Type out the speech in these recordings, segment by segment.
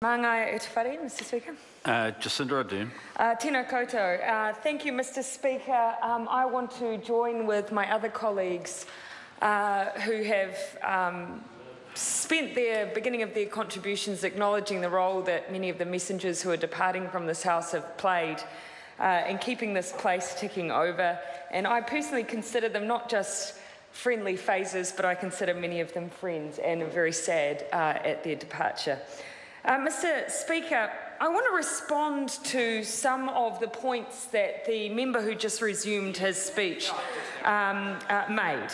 Māngai e te whare, Mr Speaker. Jacinda Ardern. Tēnā koutou. Thank you, Mr Speaker. I want to join with my other colleagues who have spent the beginning of their contributions acknowledging the role that many of the messengers who are departing from this House have played in keeping this place ticking over. And I personally consider them not just friendly phases, but I consider many of them friends, and am very sad at their departure. Mr Speaker, I want to respond to some of the points that the member who just resumed his speech made.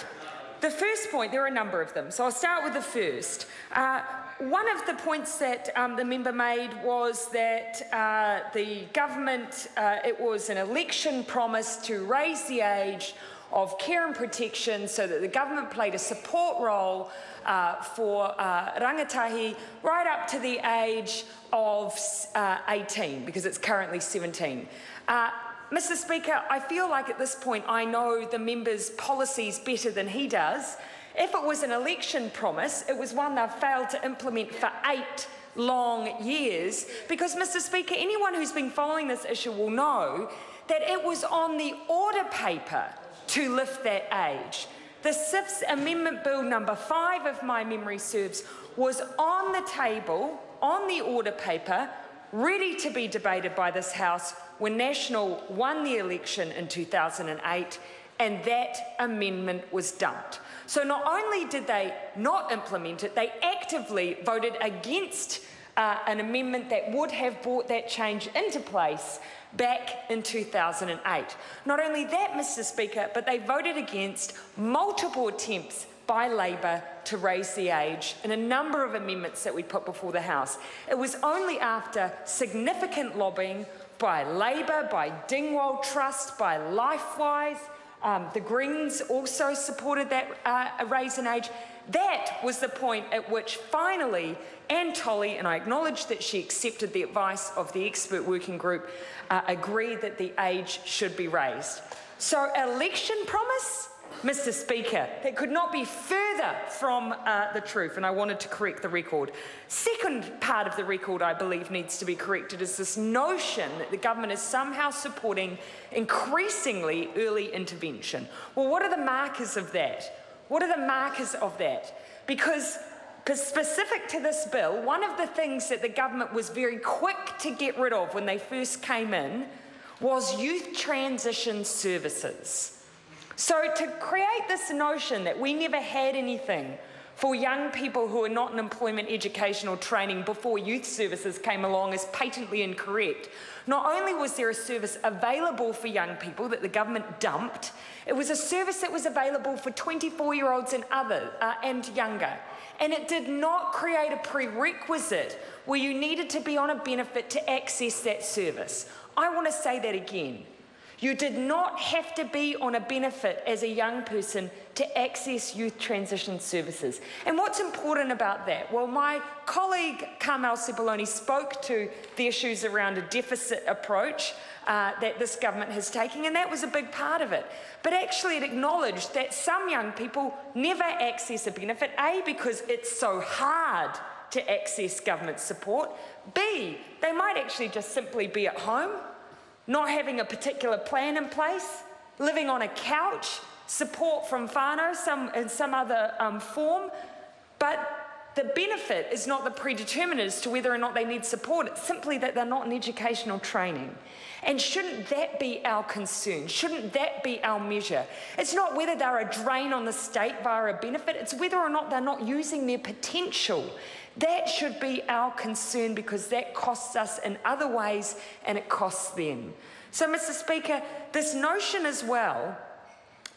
The first point, there are a number of them, so I'll start with the first. One of the points that the member made was that the government, it was an election promise to raise the age of care and protection so that the government played a support role for rangatahi right up to the age of 18, because it's currently 17. Mr Speaker, I feel like at this point I know the member's policies better than he does. If it was an election promise, it was one they've failed to implement for 8 long years, because, Mr Speaker, anyone who's been following this issue will know that it was on the order paper to lift that age. The 6th Amendment Bill number 5, if my memory serves, was on the table, on the order paper, ready to be debated by this House when National won the election in 2008, and that amendment was dumped. So not only did they not implement it, they actively voted against an amendment that would have brought that change into place back in 2008. Not only that, Mr Speaker, but they voted against multiple attempts by Labor to raise the age in a number of amendments that we put before the House. It was only after significant lobbying by Labor, by Dingwall Trust, by Lifewise, the Greens also supported that raise in age. That was the point at which finally Anne Tolley, and I acknowledge that she accepted the advice of the expert working group, agreed that the age should be raised. So election promise, Mr Speaker, that could not be further from the truth, and I wanted to correct the record. Second part of the record I believe needs to be corrected is this notion that the government is somehow supporting increasingly early intervention. Well, what are the markers of that? What are the markers of that? Because specific to this bill, one of the things that the government was very quick to get rid of when they first came in was youth transition services. So to create this notion that we never had anything for young people who are not in employment, education or training before youth services came along is patently incorrect. Not only was there a service available for young people that the government dumped, it was a service that was available for 24-year-olds and younger. And it did not create a prerequisite where you needed to be on a benefit to access that service. I want to say that again. You did not have to be on a benefit as a young person to access youth transition services. And what's important about that? Well, my colleague Carmel Cipollone spoke to the issues around a deficit approach that this government has taken, and that was a big part of it. But actually it acknowledged that some young people never access a benefit, A, because it's so hard to access government support, B, they might actually just simply be at home, not having a particular plan in place, living on a couch, support from whānau in some other form, but the benefit is not the predeterminant as to whether or not they need support. It's simply that they're not in educational training. And shouldn't that be our concern? Shouldn't that be our measure? It's not whether they're a drain on the state via a benefit, it's whether or not they're not using their potential. That should be our concern, because that costs us in other ways and it costs them. So, Mr Speaker, this notion as well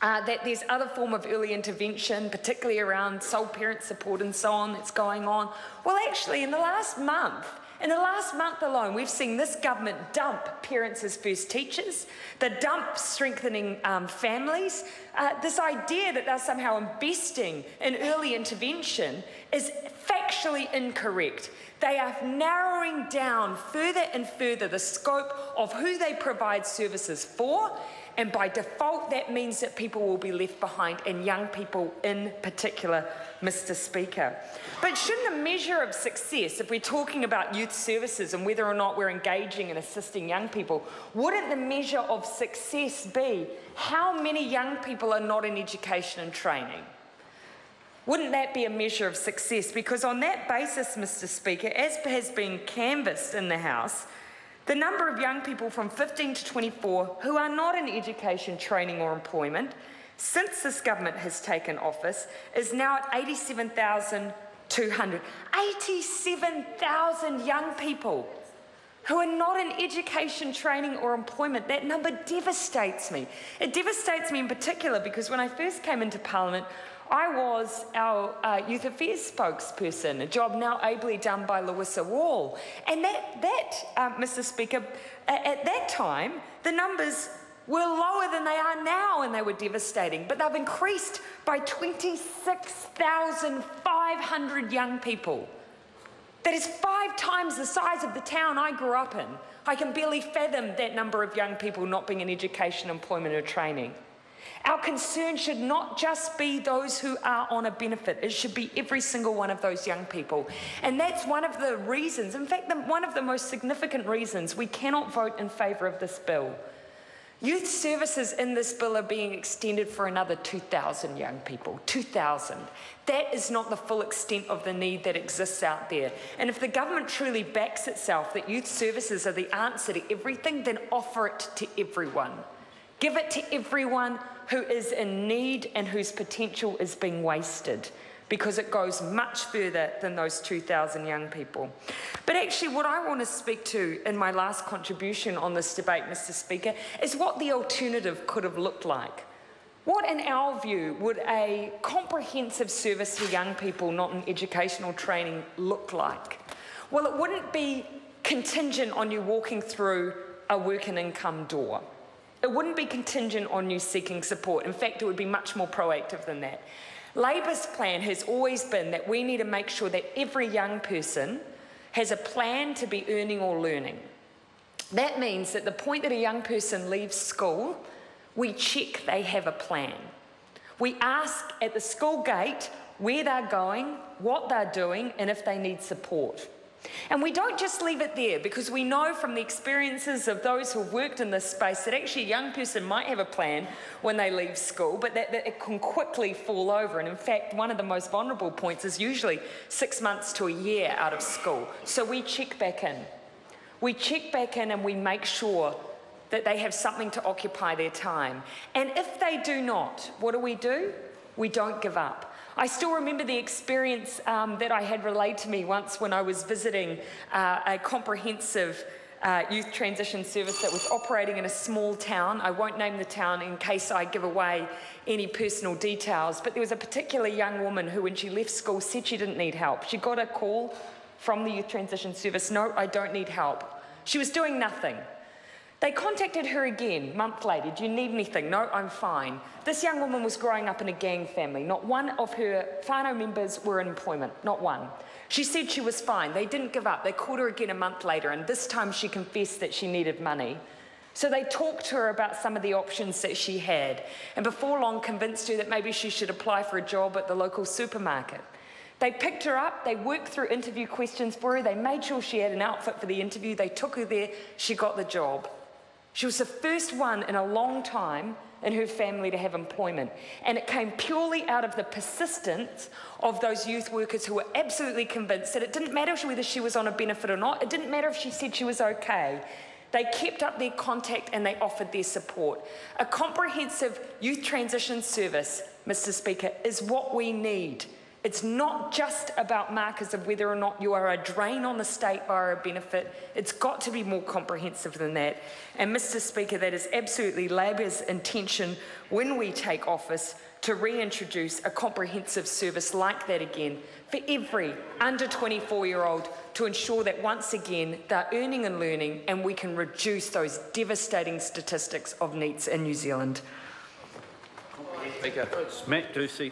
that there's other form of early intervention, particularly around sole parent support and so on, that's going on. Well, actually, in the last month alone, we've seen this government dump parents as first teachers, the dump strengthening families. This idea that they're somehow investing in early intervention is factually incorrect. They are narrowing down further and further the scope of who they provide services for, And by default, that means that people will be left behind, and young people in particular, Mr. Speaker. But shouldn't a measure of success, if we're talking about youth services and whether or not we're engaging and assisting young people, wouldn't the measure of success be how many young people are not in education and training? Wouldn't that be a measure of success? Because on that basis, Mr. Speaker, as has been canvassed in the House, the number of young people from 15 to 24 who are not in education, training or employment since this government has taken office is now at 87,200. 87,000 young people who are not in education, training or employment. That number devastates me. It devastates me in particular because when I first came into Parliament, I was our Youth Affairs spokesperson, a job now ably done by Louisa Wall. And Mr. Speaker, at that time, the numbers were lower than they are now, and they were devastating. But they've increased by 26,500 young people. That is 5 times the size of the town I grew up in. I can barely fathom that number of young people not being in education, employment or training. Our concern should not just be those who are on a benefit. It should be every single one of those young people. And that's one of the reasons, in fact, one of the most significant reasons we cannot vote in favour of this bill. Youth services in this bill are being extended for another 2,000 young people. 2,000. That is not the full extent of the need that exists out there. And if the government truly backs itself that youth services are the answer to everything, then offer it to everyone. Give it to everyone who is in need and whose potential is being wasted, because it goes much further than those 2,000 young people. But actually what I want to speak to in my last contribution on this debate, Mr. Speaker, is what the alternative could have looked like. What, in our view, would a comprehensive service for young people not in educational training look like? Well, it wouldn't be contingent on you walking through a work and income door. It wouldn't be contingent on you seeking support. In fact, it would be much more proactive than that. Labor's plan has always been that we need to make sure that every young person has a plan to be earning or learning. That means that the point that a young person leaves school, we check they have a plan. We ask at the school gate where they're going, what they're doing, and if they need support. And we don't just leave it there, because we know from the experiences of those who have worked in this space that actually a young person might have a plan when they leave school, but that it can quickly fall over. And in fact, one of the most vulnerable points is usually 6 months to a year out of school. So we check back in. We check back in and we make sure that they have something to occupy their time. And if they do not, what do? We don't give up. I still remember the experience that I had relayed to me once when I was visiting a comprehensive youth transition service that was operating in a small town. I won't name the town in case I give away any personal details, but there was a particular young woman who, when she left school, said she didn't need help. She got a call from the youth transition service, "No, I don't need help." She was doing nothing. They contacted her again a month later. "Do you need anything?" "No, I'm fine." This young woman was growing up in a gang family. Not one of her whānau members were in employment, not one. She said she was fine. They didn't give up. They called her again a month later, and this time she confessed that she needed money. So they talked to her about some of the options that she had, and before long convinced her that maybe she should apply for a job at the local supermarket. They picked her up, they worked through interview questions for her, they made sure she had an outfit for the interview, they took her there, she got the job. She was the first one in a long time in her family to have employment. And it came purely out of the persistence of those youth workers who were absolutely convinced that it didn't matter whether she was on a benefit or not. It didn't matter if she said she was okay. They kept up their contact and they offered their support. A comprehensive youth transition service, Mr. Speaker, is what we need. It's not just about markers of whether or not you are a drain on the state via a benefit. It's got to be more comprehensive than that. And Mr. Speaker, that is absolutely Labor's intention when we take office, to reintroduce a comprehensive service like that again for every under 24-year-old, to ensure that once again they're earning and learning, and we can reduce those devastating statistics of NEETs in New Zealand. Speaker. Matt Ducey.